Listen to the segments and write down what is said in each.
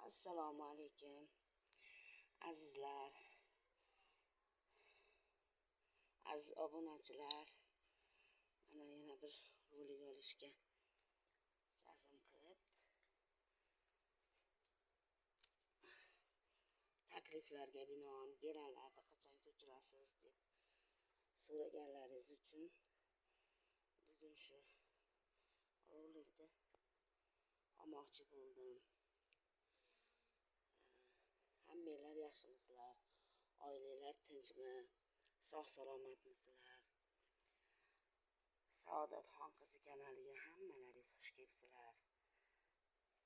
Assalomu alaykum azizlar, aziz obunachilar. Mana yana bir rolik olishga jazm qilib, takliflarga binoan geranlarni qachon ko'chirasiz deb so'raganlaringiz uchun bugun shu rolikni olmoqchi bo'ldim. Hammanglar yaxshimisizlar? Oilalar tinchmi? Sog' salomatmisizlar? Saodatxon qizi kanaliga hammalaringiz xush kelibsizlar.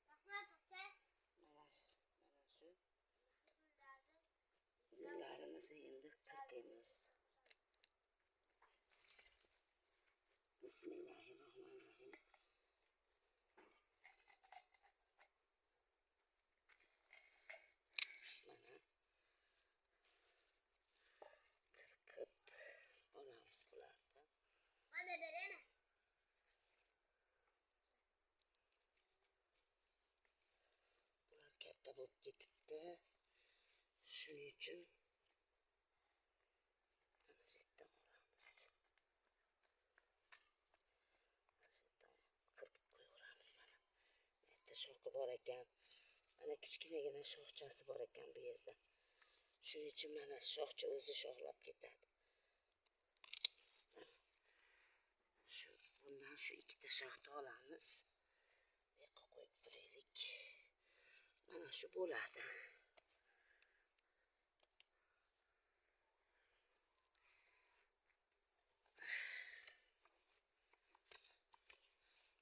Mana shu gullarimizni endi qirqamiz. Bismillahirrohmanirrohim. Mana qirqib olamiz bularni. Mana beraman. Bular katta bo'lib ketibdi. Shuning uchun mana shu yerdan olamiz. Qirqib qo'yaveramiz mana. Bu yerda shoxi bor ekan. Mana kichkinagina shoxchasi bor ekan bu yerda. Shuning uchun mana shoxcha o'zi shoxlab ketadi. Bundan shu ikkita shoxni olamiz. Bu yoqqa qo'yib turaylik. Mana shu bo'ladi.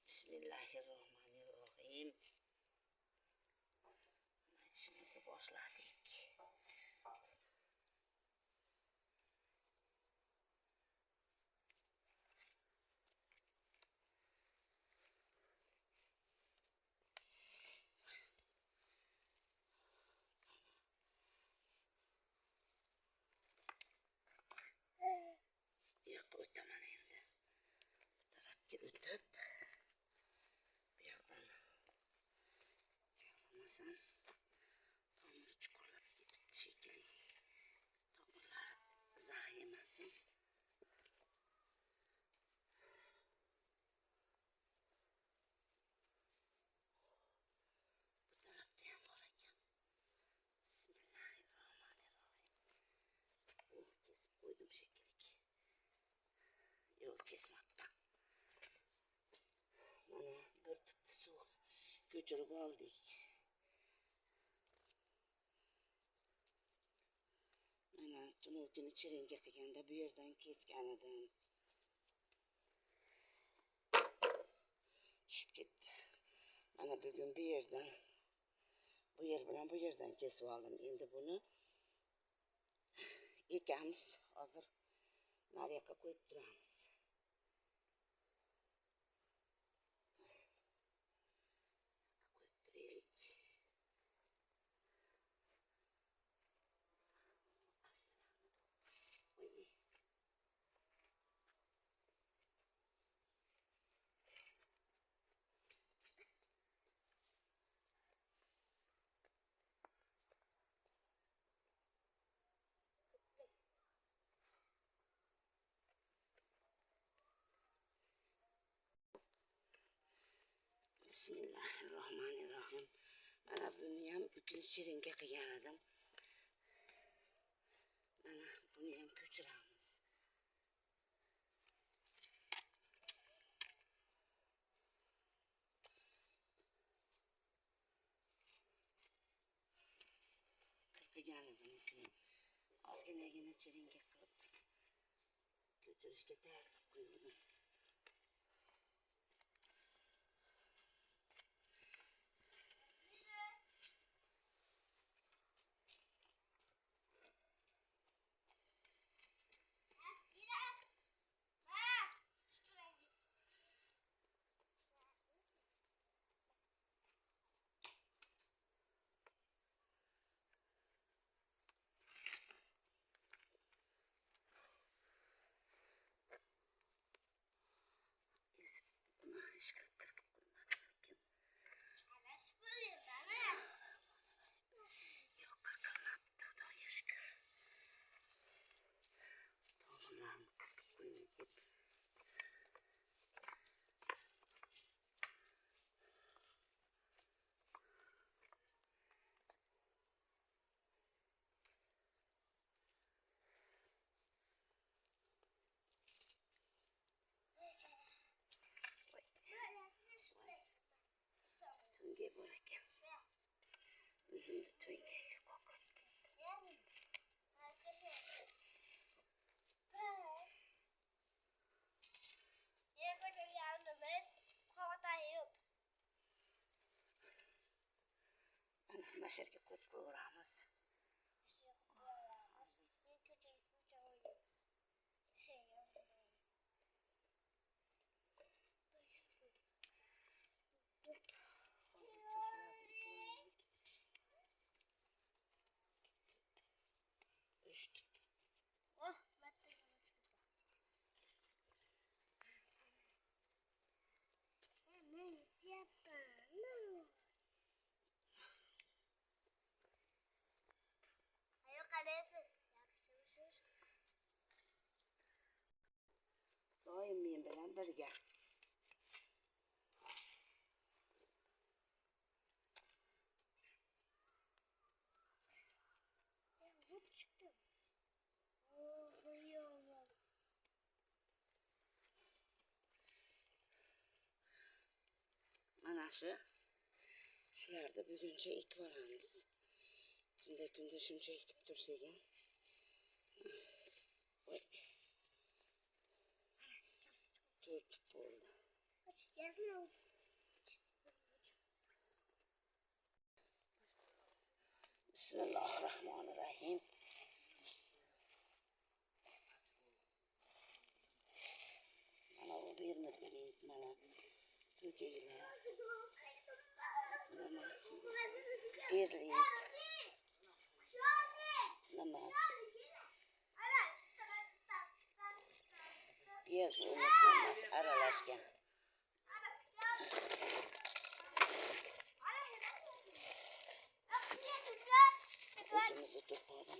Bismillahirrohmanirrohim. İşimizi boshladik. Bu yoqqa o'taman endi. Bu tarafga o'tib, bu yoqdan yo'lamasam tomiri chuqurlab ketibdi shekilli. Tomirlari zax yemasin. Bu tarafda ham bor ekan. Bismillahirrohmanirrohim. Kesib qo'ydim shekilli. Yo'q, kesmabman. Mana bir tup suv ko'chirib oldik. Mana tunov kuni chiringa qilganda bu yerdan kesgan edim. Tushib ketdi. Mana bugun bu yerdan, bu yer bilan bu yerdan kesib oldim. Endi buni ekamiz. Hozir nariyoqqa qo'yib turamiz. Bismillahirrohmanirrohim. Mana buni ham bugun shiringa qilgan edim. Mana buni ham ko'chiramiz. Qilgan edim buni. Ozginagina chiringa qilib ko'chirishga tayyorlab qo'ydim. Hech qirqib qo'ymadim lekin. Üzümde tüyünge kokar. Ana maşerke ko'p ko'ramiz. Doim men bilan birga. Mana shularda buguncha ekib olamiz. Kunda shuncha ekib tursak ham. Voy. To'rt bo'ldi. Bismillahirrahmanirrahim. Mana bu vermedi mana to'kagilar. Nima? Berli. Nima? Yer bo'lmasa aralashgan. O'zimizni to'polamiz.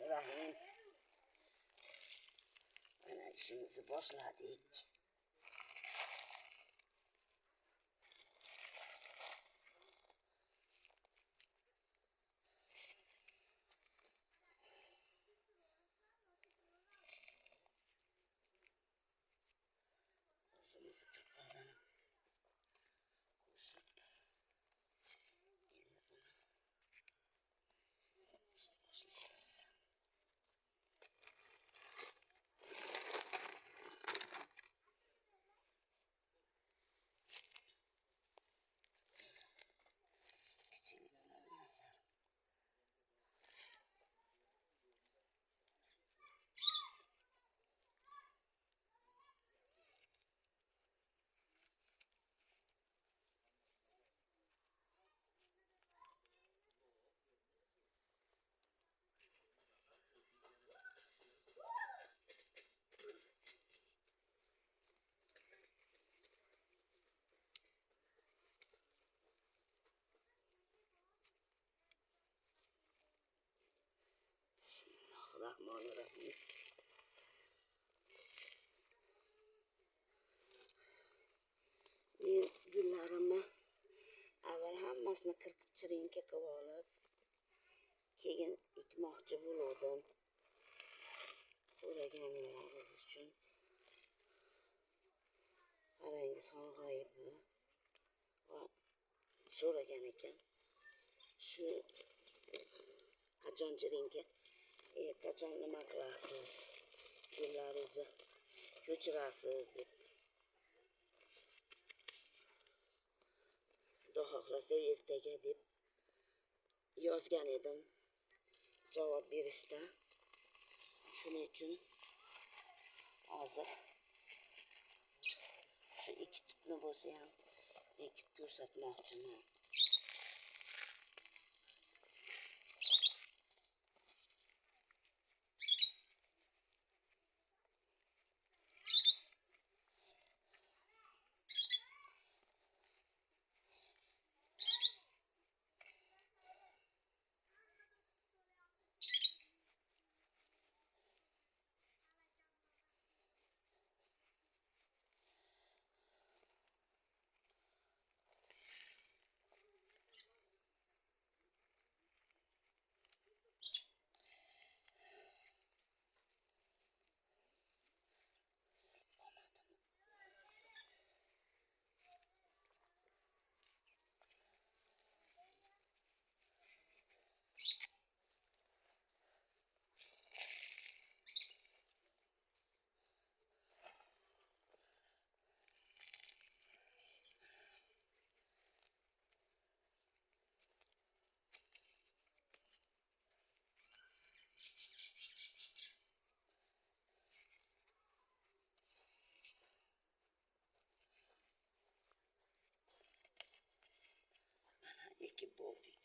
Bismillahirrahmanirrahim. Ana işimizi boshladik. O'zimizni to'polamiz. Qo'shib Bismillahirrahmanirrahim. Men gullarimni avval hammasini qirqib chirinka qilib olib, keyin ekmoqchi bo'ldim. So'raganingiz uchun. Parangiz sog'ayibmi? Va so'ragan ekan. Shu qachon chirinka, qachon nima qilasiz? Gullaringizni ko'chirasiz deb. Xudo xohlasa ertaga deb yozgan edim. Javob berishda. Shuning uchun hozir shu ikki tutni bo'lsa ham ekib ko'rsatmoqchiman. ikki bo'ldik.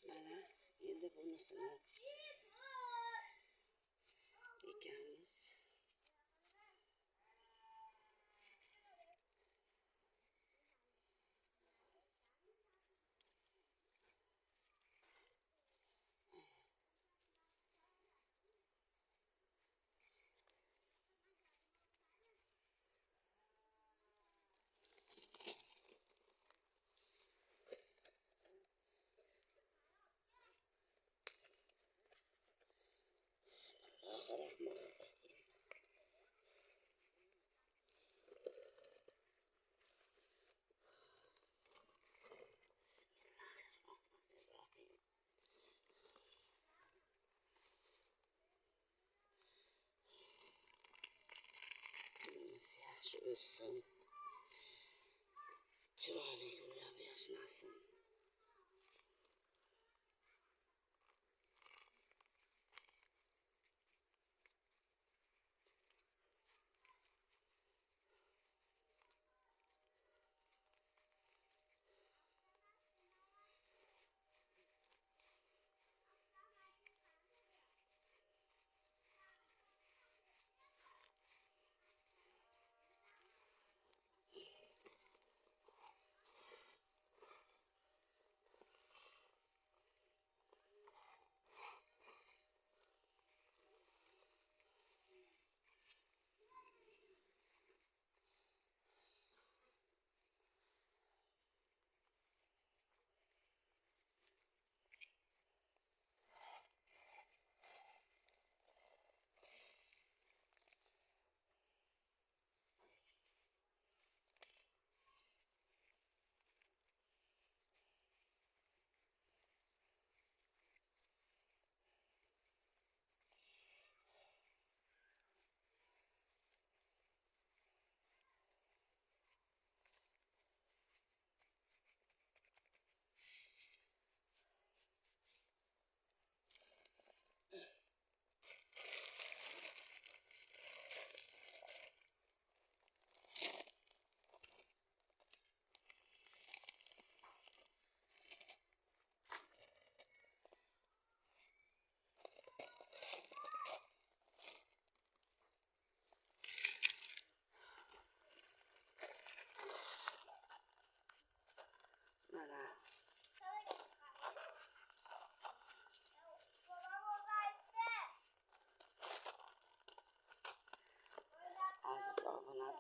Mana endi bunisini ekamiz. Bismillahirrahmanirrahim. Bunimiz yaxshi o'ssin. Chiroyli gullab yashnasin.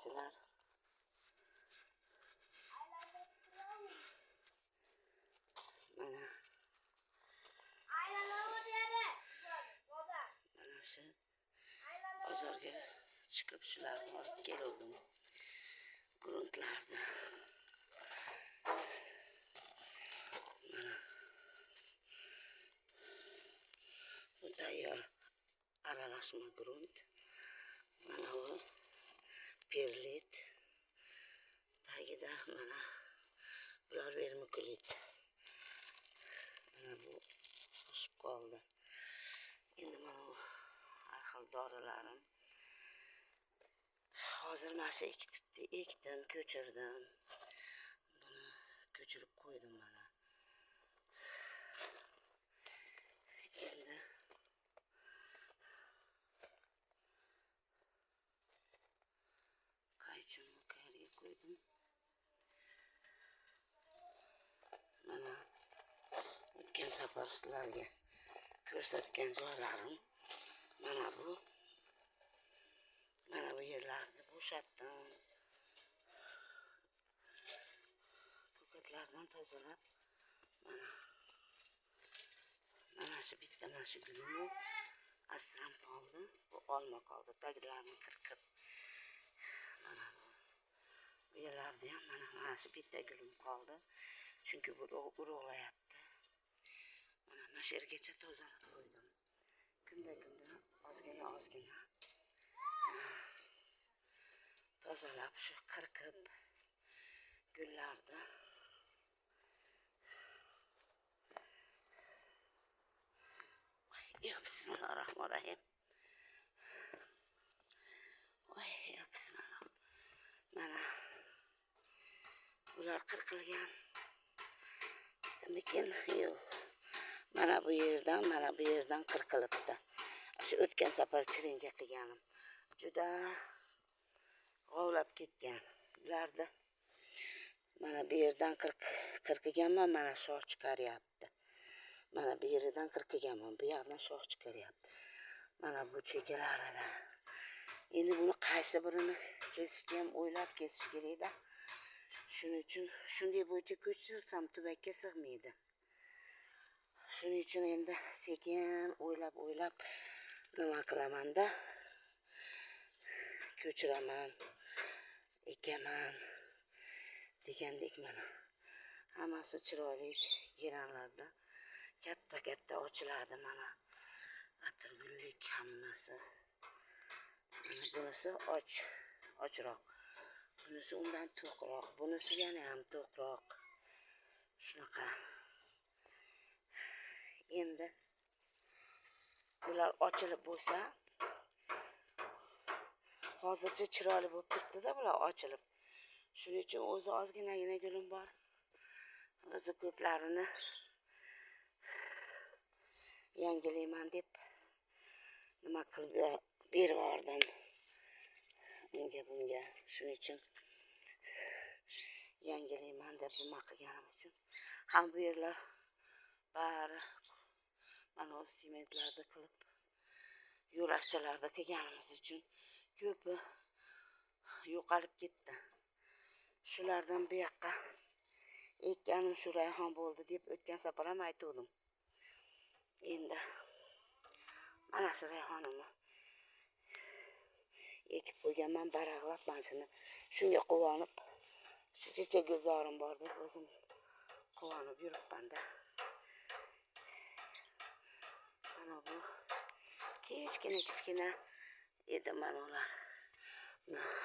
Obunachilar. Mana shu bozorga chiqib shularni olib keldim. Gruntlarni. Mana bu tayyor aralashma grunt. Mana bu perlit. Tagida mana bular vermikulit. Mana bu qo'shib qoldi. Endi mana bu har xil dorilarim. Hozir mana shu ekdim, ko'chirdim. Buni ko'chirib qo'ydim mana. Endi qaychimni qayerga qo'ydim? Mana o'tgan safar sizlarga ko'rsatgan joylarim mana bu. Mana bu yerlarni bo'shatdim. Ko'katlardan tozalab mana shu bitta mana shu gulni asram qoldi. Bu olma qoldi. Taglarini qirqib. Mana bu yerlarda ham mana shu bitta gulim qoldi. Chunki bu urug'layapti. Mana shu yergacha tozalab qo'ydim. Kunda ozgina tozalab shu qirqib gullarni ya bismillahirrahmanirrahim. Voy ya bismillah. Mana bular qirqilgan. Lekin yo'q. Mana bu yerdan qirqilibdi. Shu o'tgan safar chiringa qilganim. Juda g'ovlab ketgan. Bularni mana bu yerdan qirqiganman, mana shox chiqaryapti. Mana bu yerdan qirqiganman, bu yoqdan shox chiqaryapti. Mana bu chekalaridan. Endi buni qaysi birini kesishga ham o'ylab kesish kerak-da. Shuning uchun shunday bo'yicha ko'chirsam tubakka sig'maydi. Shuning uchun endi sekin o'ylab nima qilaman-da. Ko'chiraman, ekaman degandek mana. Hammasi chiroyli giranlarda katta ochiladi mana. Atirgullik hammasi. Mana bunisi ochroq. Bunisi undan to'qroq, bunisi yana ham to'qroq. Shunaqa. Endi bular ochilib bo'lsa, hozircha chiroyli bo'lib turibdi-da bular ochilib. Shuning uchun o'zi ozginagina gulim bor. O'zi ko'plarini yangilayman deb nima qilib berib yubordim. Bunga. Shuning uchun yangilayman deb nima qilganim uchun ham bu yerlar bari mana sementlarni qilib yo'lakchalarda qilganimiz uchun ko'pi yo'qolib ketdi. Shulardan bu yoqqa ekkanim shu rayhon bo'ldi deb o'tgan safar ham aytdim. Endi mana shu rayhonimni ekib qo'yganman, barag'lab mana shuni shunga quvonib, shu checha guzorim bor deb o'zim quvonib yuribman-da. Mana bu kichkina edi mana ular.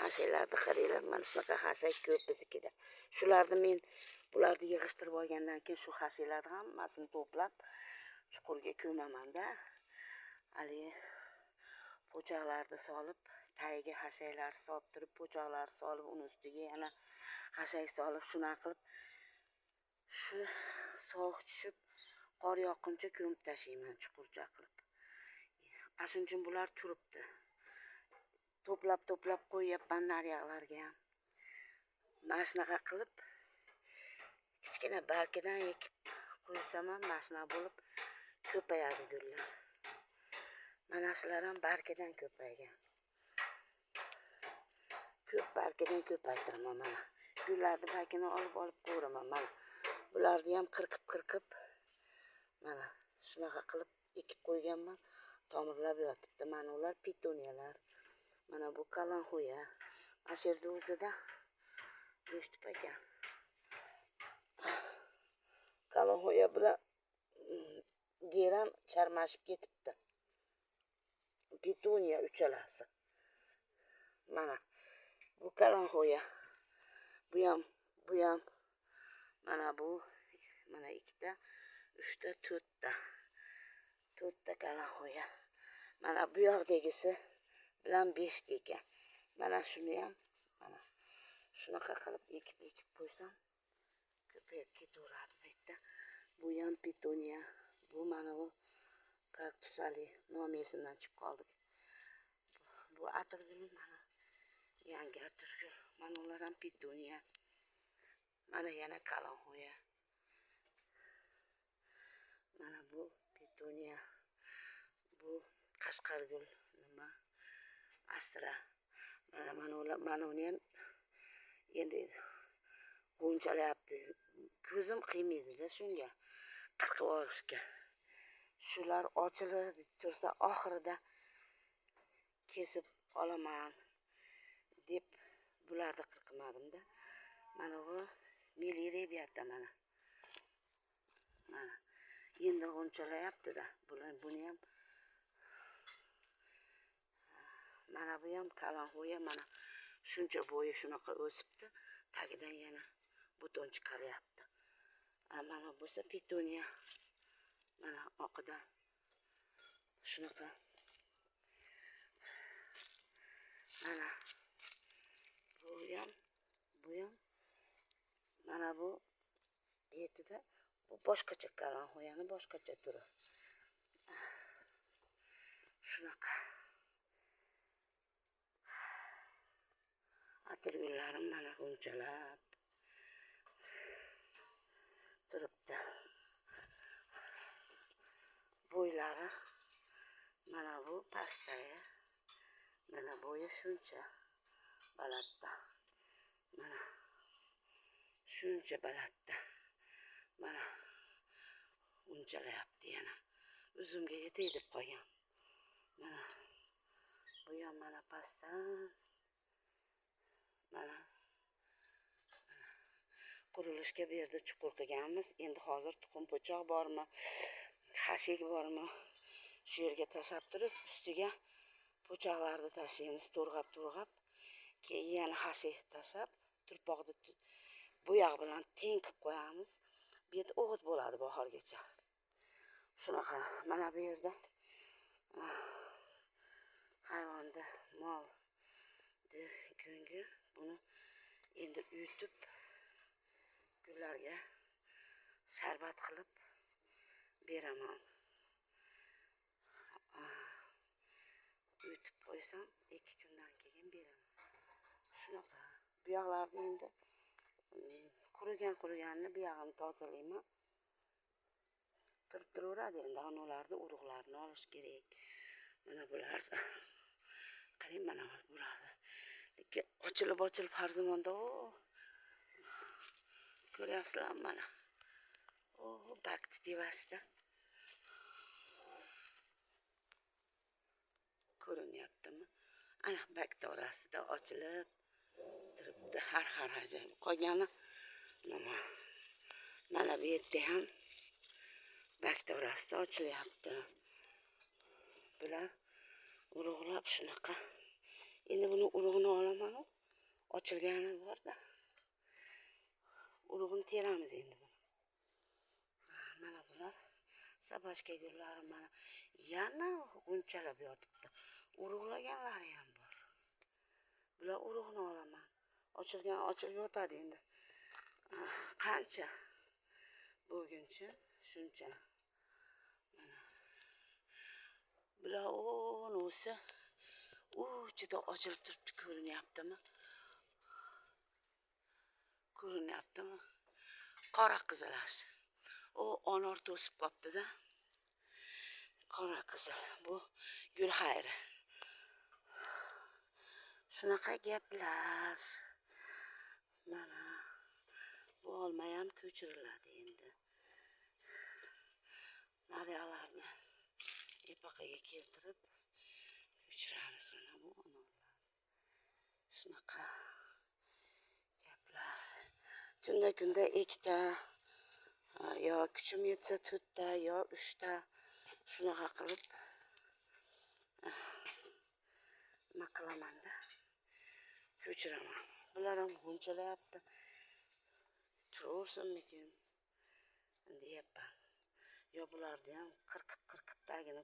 Hashaylarni qaranglar, mana shunaqa hashay ko'p biznikida. Shularni men bularni yig'ishtirib olgandan keyin shu hashaylarni hammasini to'plab chuqurga ko'maman-da. Ali po'choqlarni solib, tagiga hashaylar solib turib, po'choqlar solib, uni ustiga yana hashay solib, shuna qilib shu sovuq tushib, qor yoqquncha ko'mib tashlayman chuqurcha qilib. Shuning uchun bular turibdi. To'plab qo'yyapman naryoqlarga ham. Mana shunaqa qilib kichkina balkidan ekib qo'ysam ham mana shunaqa bo'lib ko'payadi gullar. Mana shular ham barkidan ko'paygan. ko'p bargidan ko'paytiraman mana. Gullarni bargini olib qo'yiraman mana. Bularni ham qirqib mana shunaqa qilib ekib qo'yganman. Tomirlab yotibdi. Mana ular pitoniyalar. Mana bu kalanxoya. Mana shu yerda o'zida go'shtib ekan. Kalanxoya bilan geran charmashib ketibdi. Pitoniya uchalasi. Mana bu kalanxoya. Bu ham mana bu mana ikkita, uchta, to'rtta kalanxoya. Mana bu yoqdagisi bilan 5 ta ekan. Mana shuni ham mana shunaqa qilib ekib qo'ysam ko'payib ketaveradi bu yerda. Bu ham pitoniya. Bu mana bu kaktusali nomi esimdan chiqib qoldi. Bu atirgul mana yangi atirgul. Mana ular ham pitoniya. Mana yana kalanxoya. Mana bu pitoniya. Bu qashqargul nima? Astra. Mana uni ham endi g'unchalayapti. Ko'zim qiymaydi-da shunga qirqib olishga. Shular ochilib tursa oxirida kesib olaman deb bularni qirqmadim-da. Mana bu melireyapti mana. Mana endi g'unchalayapti-da. Buni ham mana bu ham kalanxoya mana shuncha bo'yi shunaqa o'sibdi. Tagidan yana buton chiqaryapti. Mana bo'lsa pitoniya. Mana oqidan shunaqa. Mana bu ham mana bu betida bu boshqacha kalanxoyani boshqacha turi. Shunaqa. Atirgullarim mana g'unchalab turibdi. Bo'ylari mana bu pastaya. Mana bo'yi shuncha balandda. Mana shuncha balandda. Mana unchalayapti yana. Uzumga yetay deb qo'ygan. Mana bu ham mana pastdan mana qurilishga bu yerda chuqur qilganmiz. Endi hozir tuxum po'choq bormi, hashik bormi? Shu yerga tashab turib, ustiga po'choqlarni tashlaymiz, to'rg'ab. Keyin yana hashik tashab, turpoqni bo'yoq bilan teng qilib qo'yamiz. Bu yerda o'g'it bo'ladi bahorgacha. Shunaqa. Mana bu yerda hayvonda mol go'ngi buni endi uyutib gullarga sharbat qilib beraman. Uyutib qo'ysam 2 kundan keyin beraman. Shunaqa. Bu yoqlarni endi quriganini bu yog'ini tozalayman. Turaveradi endi anolarni urug'larini olish kerak. Mana bularni. Qarang mana bularni. Lekin ochilib har zamonda ko'ryapsizlarmi mana. Bakti devasida. Ko'rinyaptimi? Ana bakti orasida ochilib turibdi. Har ajoyib qolgani. Mana bu yerda ham bakti orasida ochilyapti. Bular urug'lab shunaqa. Endi buni urug'ini olaman. Ochilgani borda. Urug'ini teramiz endi buni. Mana bular sabashka gullari mana yana g'unchalab yotibdi. Urug'laganlari ham bor. Bular urug'ini olaman. Ochilib yotadi endi. Qancha bo'lguncha shuncha. Mana. Bular o'zi juda ochilib turibdi, ko'rinyaptimi? Qora qizalash. Onor to'sib qopti-da. Qora qizil. Bu gul xayri. Shunaqa gaplar. Mana bu olma ham ko'chiriladi endi. Nariyalarni epaqaga keltirib ko'chiramiz. Mana bu onalar. Shunaqa gaplar. Kunda ikkita yo kuchim yetsa 4ta yo 3ta shunaqa qilib nima qilaman-da. Ko'chiraman. Bular ham g'unchalayapti. Turaversinmikin deyapman. Yo bularni ham qirqib tagini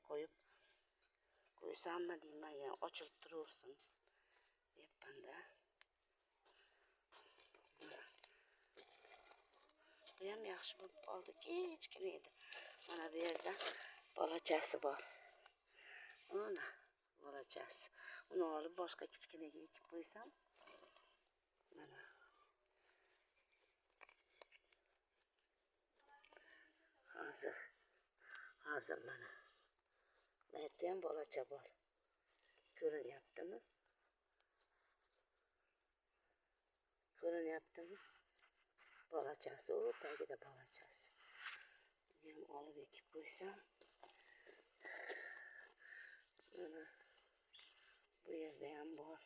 qo'ysammi deyman, yana ochilib turaversin deyapman-da. Bu ham yaxshi bo'lib qoldi, kichkina edi. Mana bu yerda bolachasi bor. Mana bolachasi. Uni olib boshqa kichkinaga ekib qo'ysam. Mana. Hozir mana. Bu yerda ham bolacha bor. Ko'rinyaptimi? Bolachasi, o tagida bolachasi. Buni ham olib ekib qo'ysam. Mana bu yerda ham bor.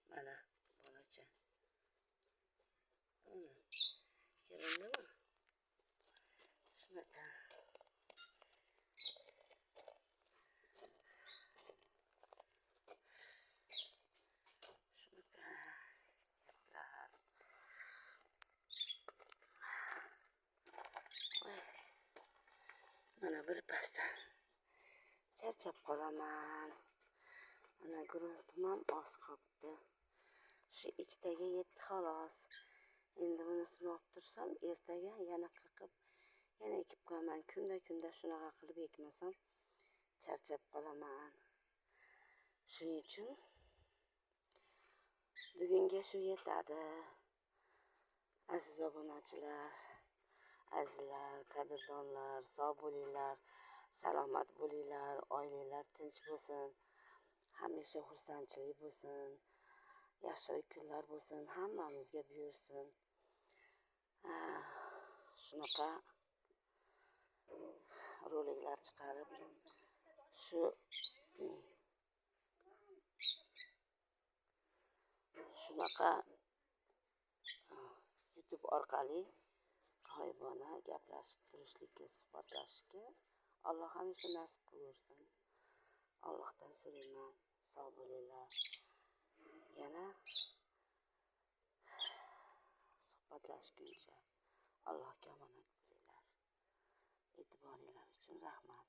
Mana bolacha. Mana. Ko'rindimi? Shunaqa. Mana bir pasda charchab qolaman. Mana gruntim ham oz qolibdi. Shu ikkitaga yetdi xolos. Endi buni sinab tursam, ertaga yana qirqib, yana ekib qo'yaman. Kunda shunaqa qilib ekmasam charchab qolaman. Shuning uchun bugunga shu yetadi. Aziz obunachilar, azizlar, qadrdonlar, sog' bo'linglar, salomat bo'linglar, oilalar tinch bo'lsin, hamisha xursandchilik bo'lsin, yaxshilik kunlar bo'lsin, hammamizga buyursin. Shunaqa roliklar chiqarib, shunaqa YouTube orqali g'oyibona gaplashib turishlikka, suhbatlashishga Alloh hamisha nasib qilsin. Allohdan so'rayman, sog' bo'linglar. Yana suhbatlashguncha Allohga omonat bo'linglar. E'tiboringlar uchun rahmat.